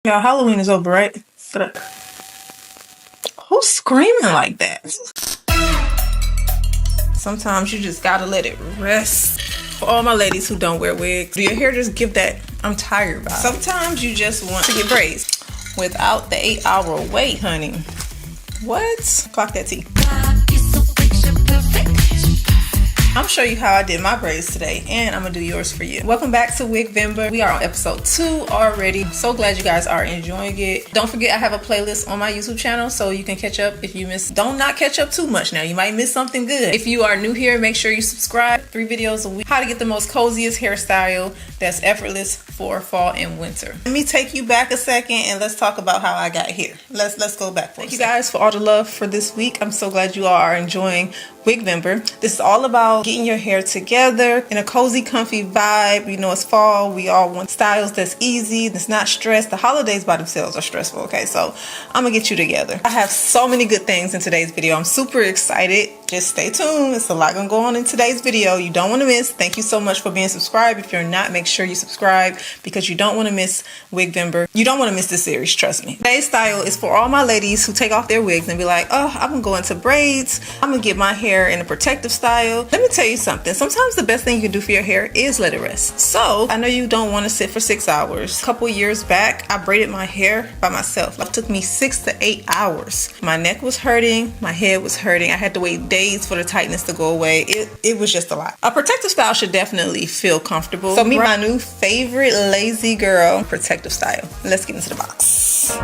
Y'all, Halloween is over, right? Who's screaming like that? Sometimes you just gotta let it rest. For all my ladies who don't wear wigs, do your hair just give that I'm tired vibe? Sometimes you just want to get braids without the 8-hour wait, honey. What? Clock that T. I'm gonna show you how I did my braids today, and I'm gonna do yours for you. Welcome back to Wigvember. We are on episode 2 already. So glad you guys are enjoying it. Don't forget I have a playlist on my YouTube channel so you can catch up if you miss. Don't not catch up too much now. You might miss something good. If you are new here, make sure you subscribe. 3 videos a week. How to get the most coziest hairstyle that's effortless for fall and winter. Let me take you back a second and let's talk about how I got here. Let's go back for a second. Thank you guys for all the love for this week. I'm so glad you all are enjoying Wigvember. This is all about getting your hair together in a cozy, comfy vibe. You know, it's fall. We all want styles that's easy, that's not stressed. The holidays by themselves are stressful, okay? So I'm gonna get you together. I have so many good things in today's video. I'm super excited. Just stay tuned. It's a lot gonna go on in today's video. You don't want to miss. Thank you so much for being subscribed. If you're not, make sure you subscribe because you don't want to miss Wigvember. You don't want to miss this series, trust me. Today's style is for all my ladies who take off their wigs and be like, oh, I'm gonna go into braids. I'm gonna get my hair in a protective style. Let me tell you something. Sometimes the best thing you can do for your hair is let it rest. So I know you don't want to sit for 6 hours. A couple years back, I braided my hair by myself. It took me 6 to 8 hours. My neck was hurting. My head was hurting. I had to wait days for the tightness to go away. It was just a lot. A protective style should definitely feel comfortable. So meet my new favorite lazy girl protective style. Let's get into the box.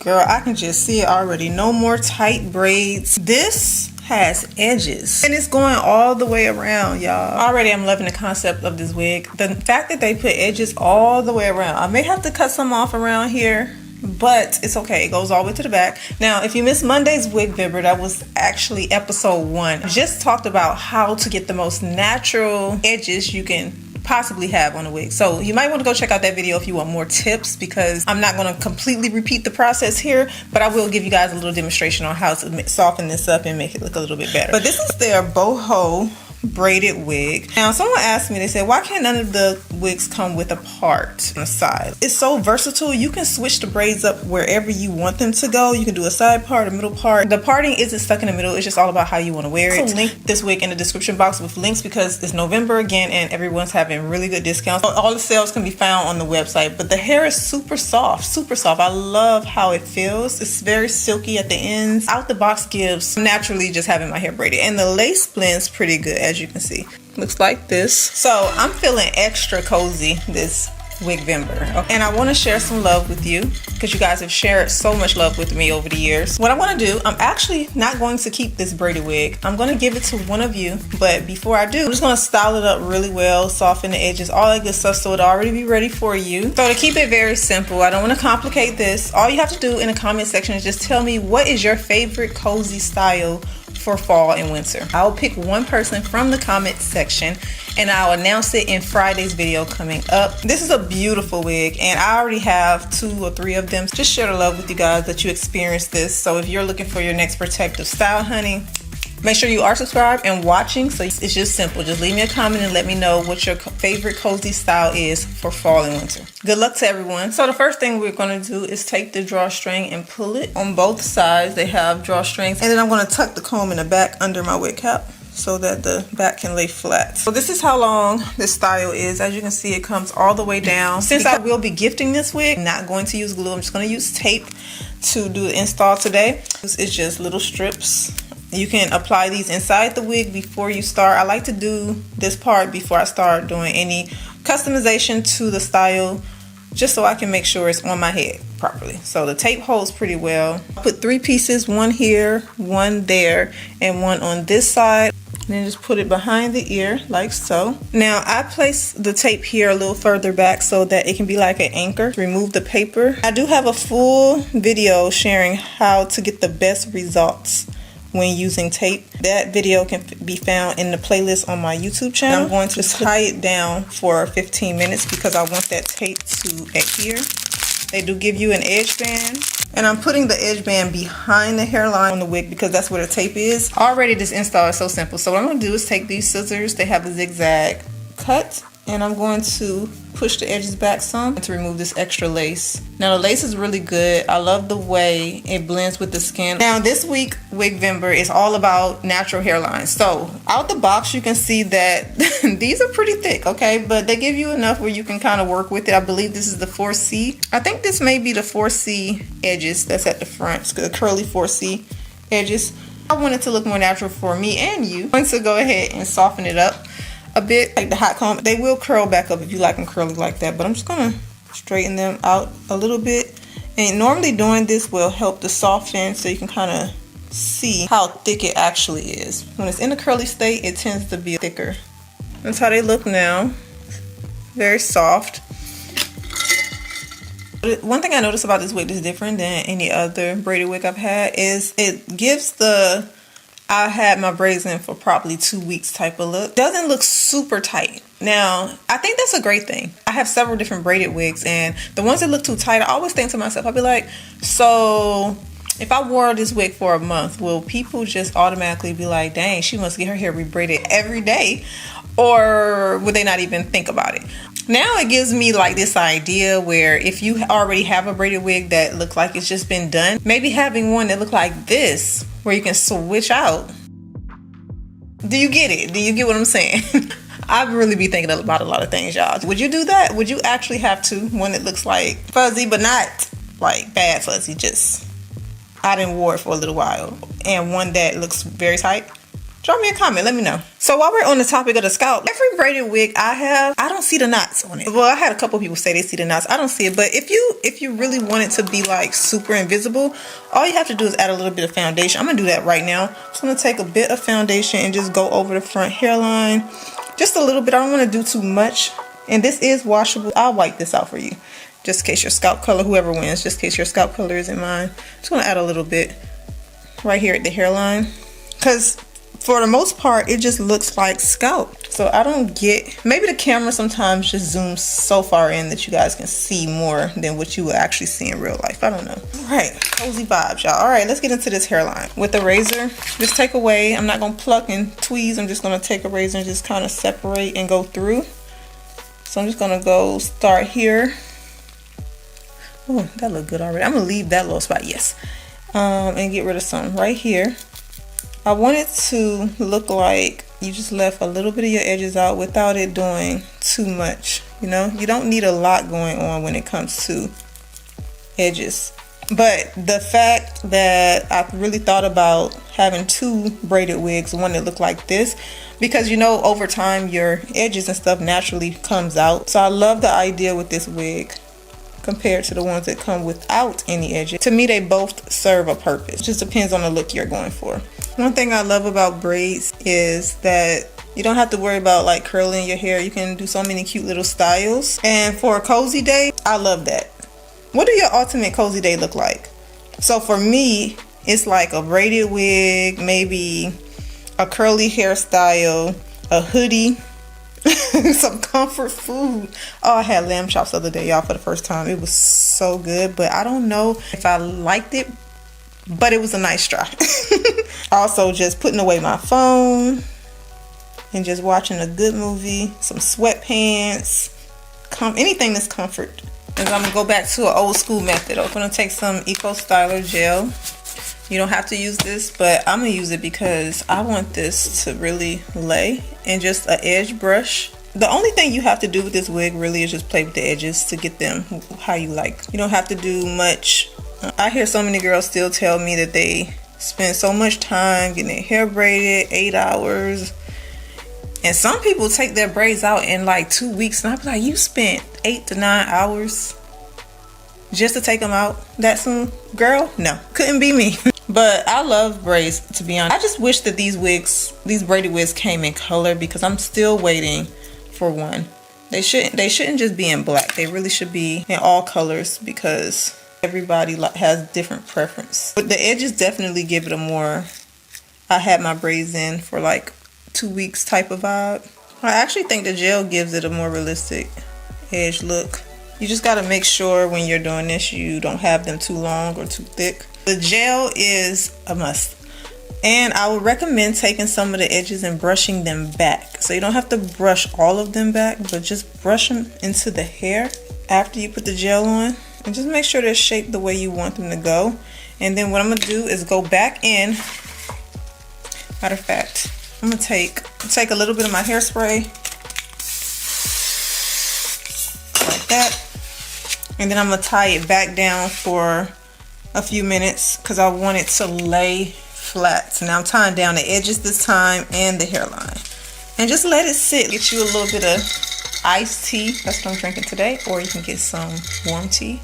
Girl, I can just see it already. No more tight braids. This has edges and it's going all the way around, y'all. Already I'm loving the concept of this wig. The fact that they put edges all the way around. I may have to cut some off around here, but it's okay. It goes all the way to the back. Now, if you missed Monday's Wigvember, that was actually episode 1. I just talked about how to get the most natural edges you can possibly have on a wig. So you might want to go check out that video if you want more tips, because I'm not going to completely repeat the process here, but I will give you guys a little demonstration on how to soften this up and make it look a little bit better. But this is their Boho braided wig. Now, someone asked me, they said, why can't none of the wigs come with a part on the side? It's so versatile. You can switch the braids up wherever you want them to go. You can do a side part, a middle part. The parting isn't stuck in the middle. It's just all about how you want to wear it. I'll link this wig in the description box with links because it's November again and everyone's having really good discounts. All the sales can be found on the website, but the hair is super soft, super soft. I love how it feels. It's very silky at the ends. Out the box gives naturally just having my hair braided, and the lace blends pretty good, as you can see. Looks like this. So I'm feeling extra cozy this Wigvember, okay? And I want to share some love with you because you guys have shared so much love with me over the years. What I want to do, I'm actually not going to keep this braided wig. I'm going to give it to one of you, but before I do, I'm just going to style it up really well, soften the edges, all that good stuff, so it'll already be ready for you. So to keep it very simple, I don't want to complicate this. All you have to do in the comment section is just tell me what is your favorite cozy style for fall and winter. I'll pick one person from the comment section and I'll announce it in Friday's video coming up. This is a beautiful wig and I already have 2 or 3 of them. Just share the love with you guys that you experienced this. So if you're looking for your next protective style, honey, make sure you are subscribed and watching. So it's just simple. Just leave me a comment and let me know what your favorite cozy style is for fall and winter. Good luck to everyone. So the first thing we're going to do is take the drawstring and pull it. On both sides they have drawstrings, and then I'm going to tuck the comb in the back under my wig cap so that the back can lay flat. So this is how long this style is. As you can see, it comes all the way down. Since I will be gifting this wig, I'm not going to use glue. I'm just going to use tape to do the install today. It's just little strips. You can apply these inside the wig before you start. I like to do this part before I start doing any customization to the style, just so I can make sure it's on my head properly. So the tape holds pretty well. I put 3 pieces, one here, one there, and one on this side. And then just put it behind the ear like so. Now I place the tape here a little further back so that it can be like an anchor. Remove the paper. I do have a full video sharing how to get the best results when using tape. That video can be found in the playlist on my YouTube channel. I'm going to tie it down for 15 minutes because I want that tape to adhere. They do give you an edge band, and I'm putting the edge band behind the hairline on the wig because that's where the tape is. Already this install is so simple. So what I'm going to do is take these scissors. They have a zigzag cut, and I'm going to push the edges back some to remove this extra lace. Now the lace is really good. I love the way it blends with the skin. Now this week Wigvember is all about natural hairlines. So out the box you can see that these are pretty thick, okay? But they give you enough where you can kind of work with it. I believe this is the 4C. I think this may be the 4C edges that's at the front. It's the curly 4C edges. I want it to look more natural for me and you. I'm going to go ahead and soften it up a bit, like the hot comb. They will curl back up if you like them curly like that, but I'm just gonna straighten them out a little bit. And normally doing this will help to soften so you can kind of see how thick it actually is. When it's in a curly state, it tends to be thicker. That's how they look now. Very soft. One thing I noticed about this wig that's different than any other braided wig I've had is it gives the I had my braids in for probably 2 weeks type of look. Doesn't look super tight. Now, I think that's a great thing. I have several different braided wigs, and the ones that look too tight, I always think to myself, I'll be like, so if I wore this wig for a month, will people just automatically be like, dang, she must get her hair rebraided every day? Or would they not even think about it? Now it gives me like this idea where if you already have a braided wig that looks like it's just been done, maybe having one that look like this where you can switch out. Do you get it? Do you get what I'm saying? I really be thinking about a lot of things, y'all. Would you do that? Would you actually have one that looks like fuzzy but not like bad fuzzy, just I didn't wear it for a little while, and one that looks very tight? Drop me a comment, let me know. So while we're on the topic of the scalp, every braided wig I have, I don't see the knots on it. Well, I had a couple people say they see the knots. I don't see it, but if you really want it to be like super invisible, all you have to do is add a little bit of foundation. I'm gonna do that right now. I'm just gonna take a bit of foundation and just go over the front hairline. Just a little bit, I don't wanna do too much. And this is washable. I'll wipe this out for you, just in case your scalp color, whoever wins, just in case your scalp color isn't mine. Just gonna add a little bit right here at the hairline, because for the most part, it just looks like scalp. So I don't get, maybe the camera sometimes just zooms so far in that you guys can see more than what you will actually see in real life. I don't know. All right, cozy vibes, y'all. All right, let's get into this hairline. With the razor, just take away, I'm not gonna pluck and tweeze. I'm just gonna take a razor and just kind of separate and go through. So I'm just gonna go start here. Oh, that looked good already. I'm gonna leave that little spot, yes. And get rid of some right here. I want it to look like you just left a little bit of your edges out without it doing too much. You know, you don't need a lot going on when it comes to edges. But the fact that I really thought about having 2 braided wigs, one that looked like this, because you know over time your edges and stuff naturally comes out. So I love the idea with this wig compared to the ones that come without any edges. To me, they both serve a purpose. It just depends on the look you're going for. One thing I love about braids is that you don't have to worry about like curling your hair. You can do so many cute little styles. And for a cozy day, I love that. What do your ultimate cozy day look like? So for me, it's like a braided wig, maybe a curly hairstyle, a hoodie, some comfort food. Oh, I had lamb chops the other day, y'all, for the first time. It was so good, but I don't know if I liked it, but it was a nice try. Also, just putting away my phone and just watching a good movie, some sweatpants, anything that's comfort. And I'm gonna go back to an old school method. I'm gonna take some 𝐊𝐿𝐴 gel. You don't have to use this, but I'm gonna use it because I want this to really lay. And just an edge brush. The only thing you have to do with this wig really is just play with the edges to get them how you like. You don't have to do much. I hear so many girls still tell me that they spend so much time getting their hair braided, 8 hours. And some people take their braids out in like 2 weeks. And I'm like, you spent 8 to 9 hours just to take them out that soon? Girl, no, couldn't be me. But I love braids, to be honest. I just wish that these braided wigs came in color, because I'm still waiting for one. They shouldn't just be in black. They really should be in all colors, because everybody has different preference. But the edges definitely give it a more I had my braids in for like 2 weeks type of vibe. I actually think the gel gives it a more realistic edge look. You just got to make sure when you're doing this you don't have them too long or too thick. The gel is a must. And I would recommend taking some of the edges and brushing them back. So you don't have to brush all of them back, but just brush them into the hair after you put the gel on. And just make sure they're shaped the way you want them to go. And then what I'm going to do is go back in. Matter of fact, I'm going to take a little bit of my hairspray. Like that. And then I'm going to tie it back down for a few minutes because I want it to lay flat. So now I'm tying down the edges this time and the hairline. And just let it sit. Get you a little bit of iced tea. That's what I'm drinking today. Or you can get some warm tea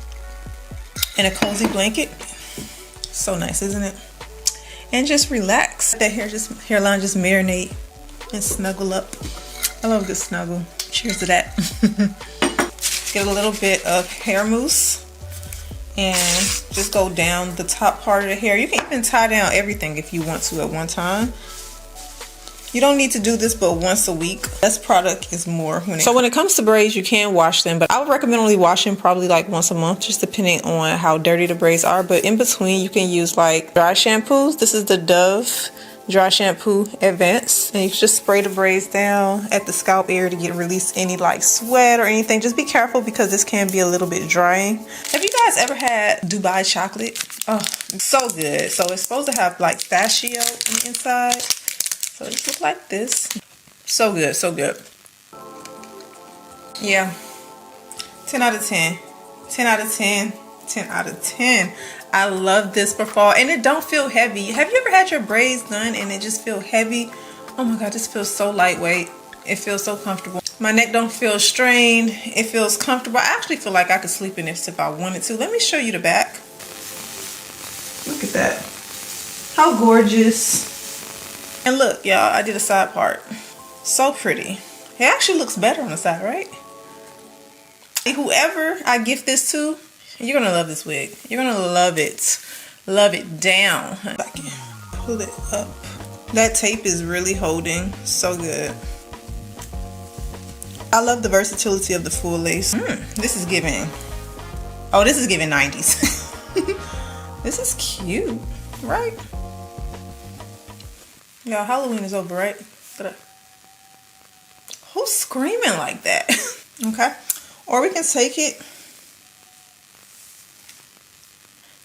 and a cozy blanket. So nice, isn't it? And just relax. That hairline just marinate and snuggle up. I love a good snuggle. Cheers to that. Get a little bit of hair mousse and just go down the top part of the hair. You can even tie down everything if you want to at one time. You don't need to do this but once a week. Less product is more. So when it comes to braids, you can wash them, but I would recommend only washing probably like once a month, just depending on how dirty the braids are. But in between, you can use like dry shampoos. This is the Dove Dry Shampoo Advanced, and you just spray the braids down at the scalp area to release any like sweat or anything. Just be careful because this can be a little bit drying. Have you guys ever had Dubai chocolate? Oh, it's so good. So it's supposed to have like pistachio on the inside. So it looks like this. So good, so good. Yeah, 10 out of 10. 10 out of 10. 10 out of 10. I love this for fall, and it don't feel heavy. Have you ever had your braids done and it just feel heavy? Oh my god, this feels so lightweight. It feels so comfortable. My neck don't feel strained. It feels comfortable. I actually feel like I could sleep in this if I wanted to. Let me show you the back. Look at that. How gorgeous. And look, y'all, I did a side part. So pretty. It actually looks better on the side, right? Whoever I gift this to, you're gonna love this wig. You're gonna love it. Love it down. I can pull it up. That tape is really holding. So good. I love the versatility of the full lace. This is giving. Oh, this is giving 90s. This is cute, right? Y'all, Halloween is over, right? Who's screaming like that? Okay. Or we can take it.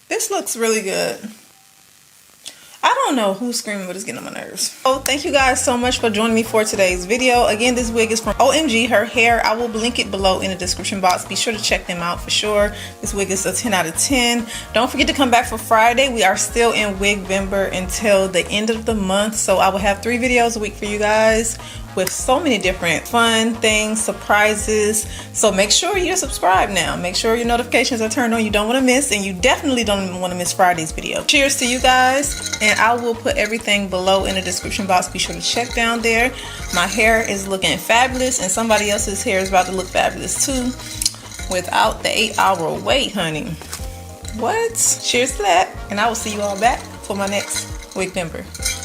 This looks really good. I don't know who's screaming, but it's getting on my nerves. Oh, thank you guys so much for joining me for today's video. Again, this wig is from OMG, her hair. I will link it below in the description box. Be sure to check them out for sure. This wig is a 10 out of 10. Don't forget to come back for Friday. We are still in Wigvember until the end of the month. So I will have 3 videos a week for you guys with so many different fun things, surprises. So make sure you're subscribed now. Make sure your notifications are turned on. You don't want to miss, and you definitely don't want to miss Friday's video. Cheers to you guys, and I will put everything below in the description box. Be sure to check down there. My hair is looking fabulous, and somebody else's hair is about to look fabulous too without the 8-hour wait, honey. What? Cheers to that, and I will see you all back for my next Wigvember.